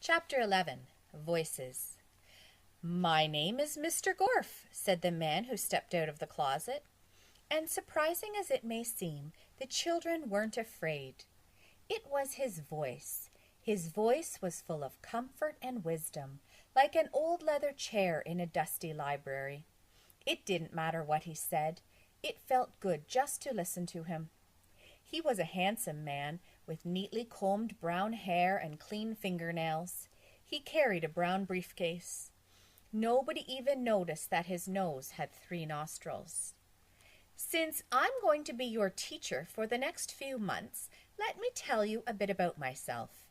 Chapter 11. Voices. "My name is Mr. Gorf," said the man who stepped out of the closet. And surprising as it may seem, the children weren't afraid. It was his voice. His voice was full of comfort and wisdom, like an old leather chair in a dusty library. It didn't matter what he said. It felt good just to listen to him. He was a handsome man with neatly combed brown hair and clean fingernails. He carried a brown briefcase. Nobody even noticed that his nose had 3 nostrils. "Since I'm going to be your teacher for the next few months, let me tell you a bit about myself.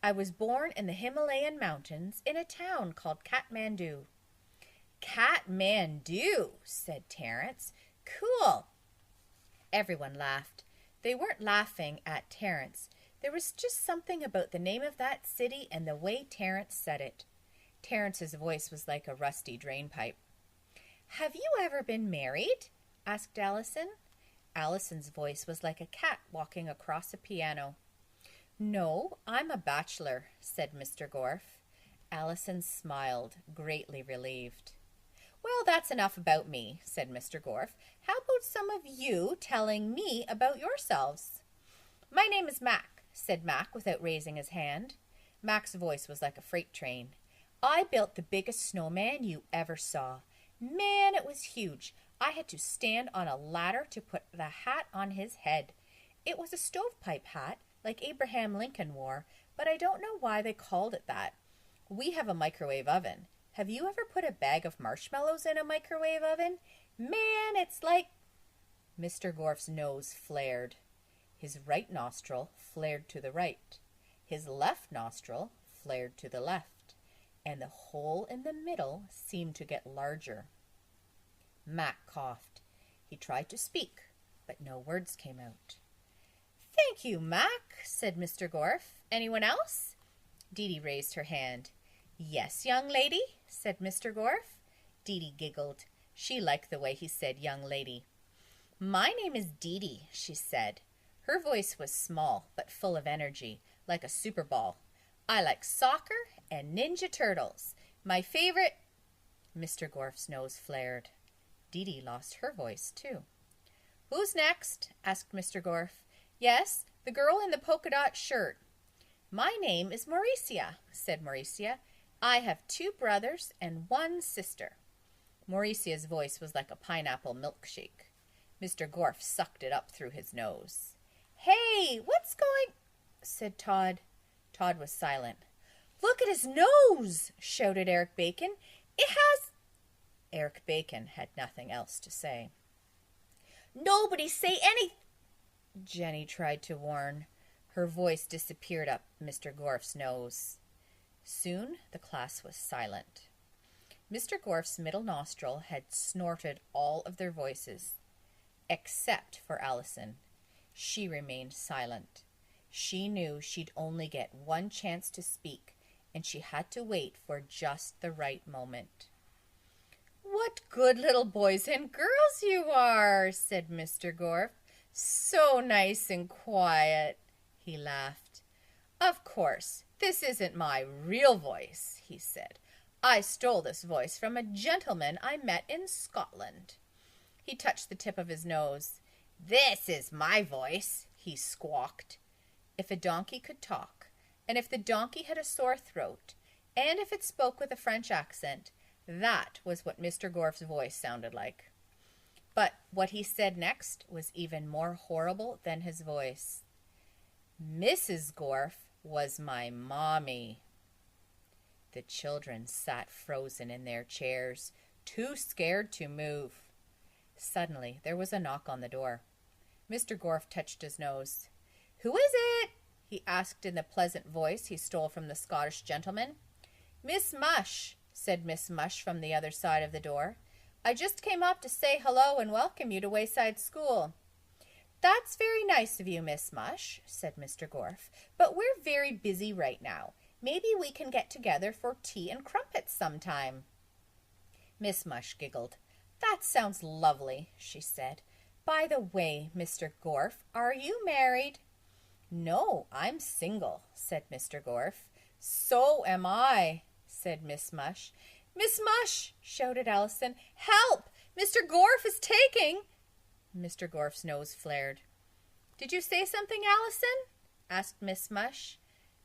I was born in the Himalayan mountains in a town called Kathmandu." "Kathmandu," said Terence. "Cool." Everyone laughed. They weren't laughing at Terence. There was just something about the name of that city and the way Terence said it. Terence's voice was like a rusty drainpipe. "Have you ever been married?" asked Allison. Allison's voice was like a cat walking across a piano. "No, I'm a bachelor," said Mr. Gorf. Allison smiled, greatly relieved. "Well, that's enough about me," said Mr. Gorf. "How about some of you telling me about yourselves?" "My name is Mac," said Mac without raising his hand. Mac's voice was like a freight train. "I built the biggest snowman you ever saw. Man, it was huge. I had to stand on a ladder to put the hat on his head. It was a stovepipe hat, like Abraham Lincoln wore, but I don't know why they called it that. We have a microwave oven. Have you ever put a bag of marshmallows in a microwave oven? Man, it's like—" Mr. Gorf's nose flared. His right nostril flared to the right. His left nostril flared to the left. And the hole in the middle seemed to get larger. Mac coughed. He tried to speak, but no words came out. "Thank you, Mac," said Mr. Gorf. "Anyone else?" Dee Dee raised her hand. "Yes, young lady," said Mr. Gorf. Dee Dee giggled. She liked the way he said young lady. "My name is Dee Dee," she said. Her voice was small but full of energy, like a super ball. "I like soccer and Ninja Turtles. My favorite—" Mr. Gorf's nose flared. Dee Dee lost her voice, too. "Who's next?" asked Mr. Gorf. "Yes, the girl in the polka dot shirt." "My name is Mauricia," said Mauricia. "I have 2 brothers and 1 sister." Mauricia's voice was like a pineapple milkshake. Mr. Gorf sucked it up through his nose. "Hey, what's going—" said Todd. Todd was silent. "Look at his nose!" shouted Eric Bacon. "It has—" Eric Bacon had nothing else to say. "Nobody say any—" Jenny tried to warn. Her voice disappeared up Mr. Gorf's nose. Soon the class was silent. Mr. Gorf's middle nostril had snorted all of their voices, except for Allison. She remained silent. She knew she'd only get 1 chance to speak, and she had to wait for just the right moment. "What good little boys and girls you are," said Mr. Gorf. "So nice and quiet." He laughed. "Of course, this isn't my real voice," he said. "I stole this voice from a gentleman I met in Scotland." He touched the tip of his nose. "This is my voice," he squawked. If a donkey could talk, and if the donkey had a sore throat, and if it spoke with a French accent, that was what Mr. Gorf's voice sounded like. But what he said next was even more horrible than his voice. "Mrs. Gorf was my mommy." The children sat frozen in their chairs, too scared to move. Suddenly there was a knock on the door. Mr. Gorf touched his nose. "Who is it?" he asked in the pleasant voice he stole from the Scottish gentleman. "Miss Mush," said Miss Mush from the other side of the door. "I just came up to say hello and welcome you to Wayside School." "That's very nice of you, Miss Mush," said Mr. Gorf, "but we're very busy right now. Maybe we can get together for tea and crumpets sometime." Miss Mush giggled. "That sounds lovely," she said. "By the way, Mr. Gorf, are you married?" "No, I'm single," said Mr. Gorf. So am I, said Miss Mush. Miss Mush, shouted Allison. Help! Mr. Gorf is taking... Mr. Gorf's nose flared. Did you say something, Allison? Asked Miss Mush.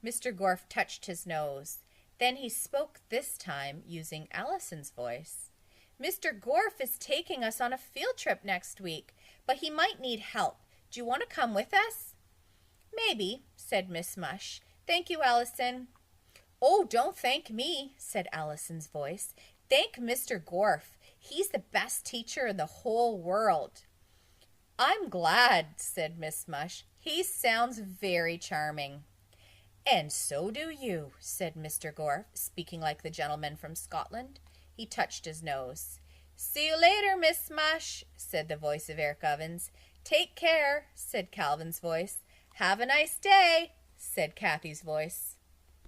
Mr. Gorf touched his nose. Then he spoke, this time using Allison's voice. Mr. Gorf is taking us on a field trip next week, but he might need help. Do you want to come with us? Maybe, said Miss Mush. Thank you, Allison. Oh, don't thank me, said Allison's voice. Thank Mr. Gorf. He's the best teacher in the whole world. I'm glad, said Miss Mush. He sounds very charming. And so do you, said Mr. Gorf, speaking like the gentleman from Scotland. He touched his nose. See you later, Miss Mush, said the voice of Eric Ovens. Take care, said Calvin's voice. Have a nice day, said Kathy's voice.